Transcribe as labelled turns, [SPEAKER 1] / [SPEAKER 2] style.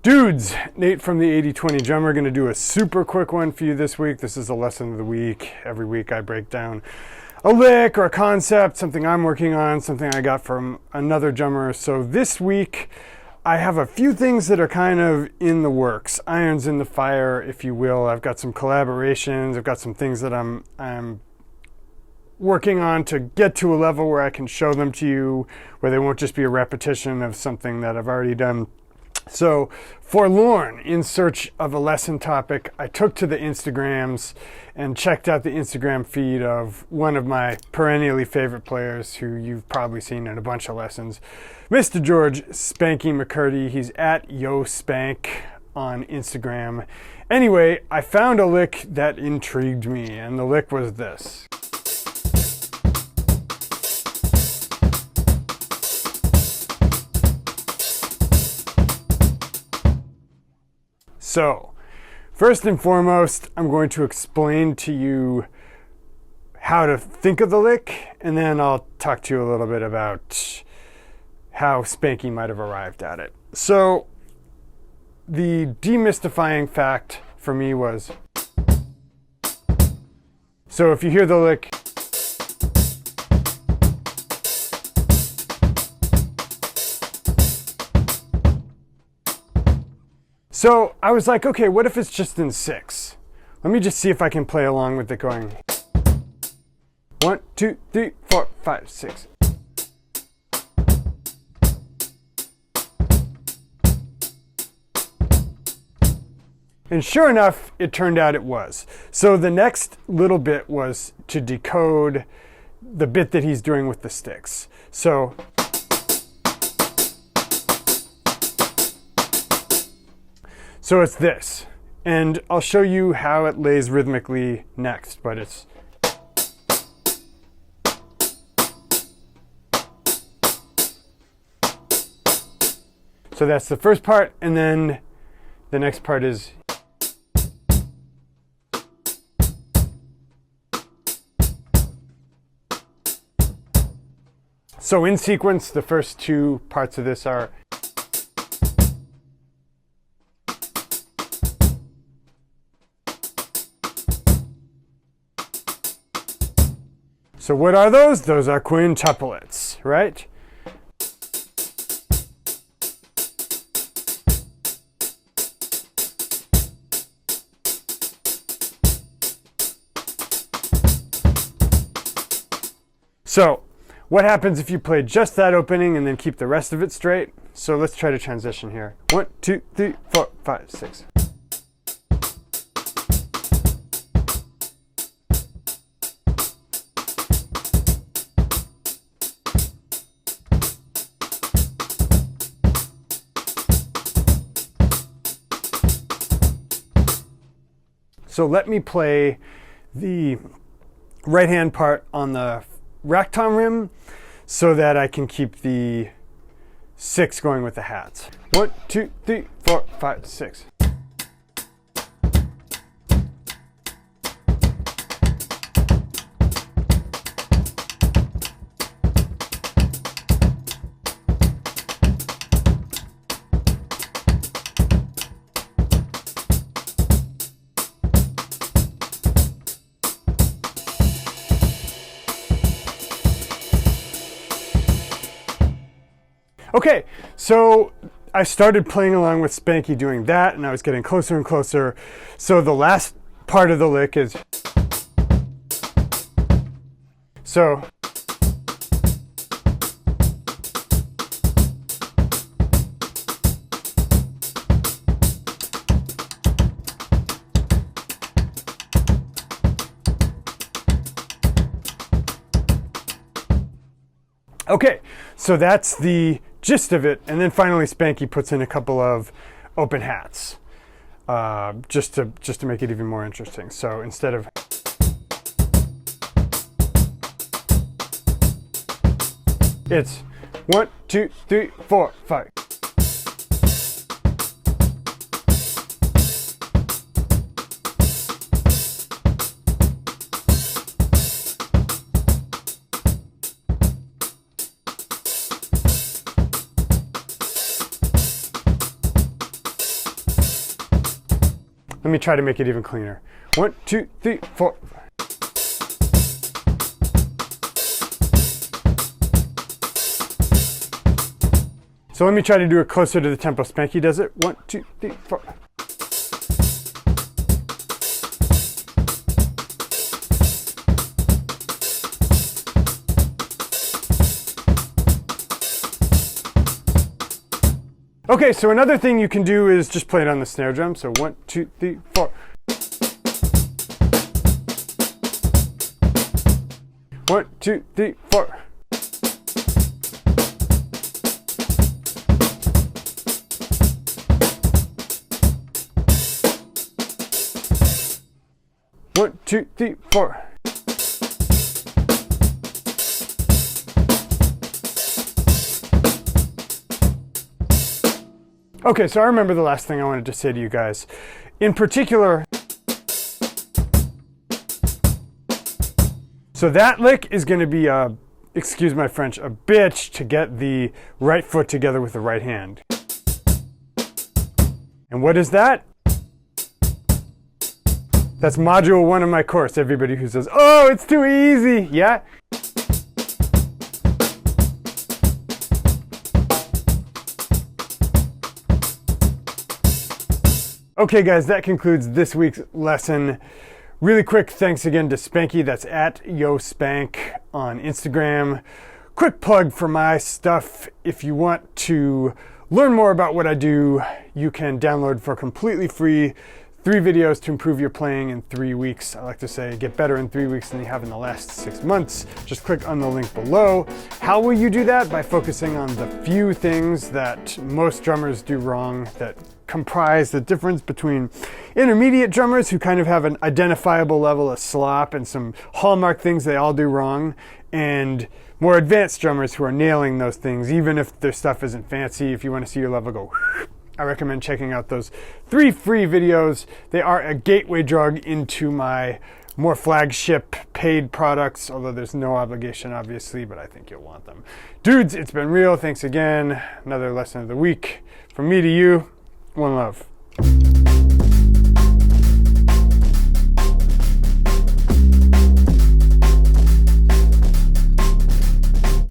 [SPEAKER 1] Dudes, Nate from the 80/20 Drummer, going to do a super quick one for you this week. This is a lesson of the week. Every week I break down a lick or a concept, something I'm working on, something I got from another drummer. So this week I have a few things that are kind of in the works, irons in the fire, if you will. I've got some collaborations, I've got some things that I'm working on to get to a level where I can show them to you, where they won't just be a repetition of something that I've already done. So, forlorn, in search of a lesson topic, I took to the Instagrams and checked out the Instagram feed of one of my perennially favorite players who you've probably seen in a bunch of lessons, Mr. George Spanky McCurdy. He's at YoSpank on Instagram. Anyway, I found a lick that intrigued me, and the lick was this. So, first and foremost, I'm going to explain to you how to think of the lick, and then I'll talk to you a little bit about how Spanky might have arrived at it. So, the demystifying fact for me was, so if you hear the lick, so I was like, okay, what if it's just in 6? Let me just see if I can play along with it going 1, 2, 3, 4, 5, 6. And sure enough, it turned out it was. So the next little bit was to decode the bit that he's doing with the sticks. So it's this, and I'll show you how it lays rhythmically next, but it's so that's the first part, and then the next part is so in sequence. The first two parts of this are so what are those? Those are quintuplets, right? So what happens if you play just that opening and then keep the rest of it straight? So let's try to transition here. 1, 2, 3, 4, 5, 6. So let me play the right hand part on the rack tom rim so that I can keep the 6 going with the hats. 1, 2, 3, 4, 5, 6. Okay, so I started playing along with Spanky doing that, and I was getting closer and closer. So the last part of the lick is so okay, so that's the gist of it, and then finally Spanky puts in a couple of open hats, just to make it even more interesting. So instead of it's 1, 2, 3, 4, 5. Let me try to make it even cleaner. 1, 2, 3, 4. So let me try to do it closer to the tempo Spanky does it. 1, 2, 3, 4. Okay, so another thing you can do is just play it on the snare drum. So 1, 2, 3, 4. 1, 2, 3, 4. One, two, three, four. Okay, so I remember the last thing I wanted to say to you guys. In particular, so that lick is going to be a, excuse my French, a bitch to get the right foot together with the right hand. And what is that? That's module 1 of my course. Everybody who says, oh, it's too easy. Yeah? Okay, guys, that concludes this week's lesson. Really quick thanks again to Spanky. That's at YoSpank on Instagram. Quick plug for my stuff. If you want to learn more about what I do, you can download for completely free 3 videos to improve your playing in 3 weeks. I like to say get better in 3 weeks than you have in the last 6 months. Just click on the link below. How will you do that? By focusing on the few things that most drummers do wrong that comprise the difference between intermediate drummers who kind of have an identifiable level of slop and some hallmark things they all do wrong, and more advanced drummers who are nailing those things even if their stuff isn't fancy. If you want to see your level go, I recommend checking out those 3 free videos. They are a gateway drug into my more flagship paid products, although there's no obligation, obviously, but I think you'll want them. Dudes, it's been real. Thanks again. Another lesson of the week from me to you. One love.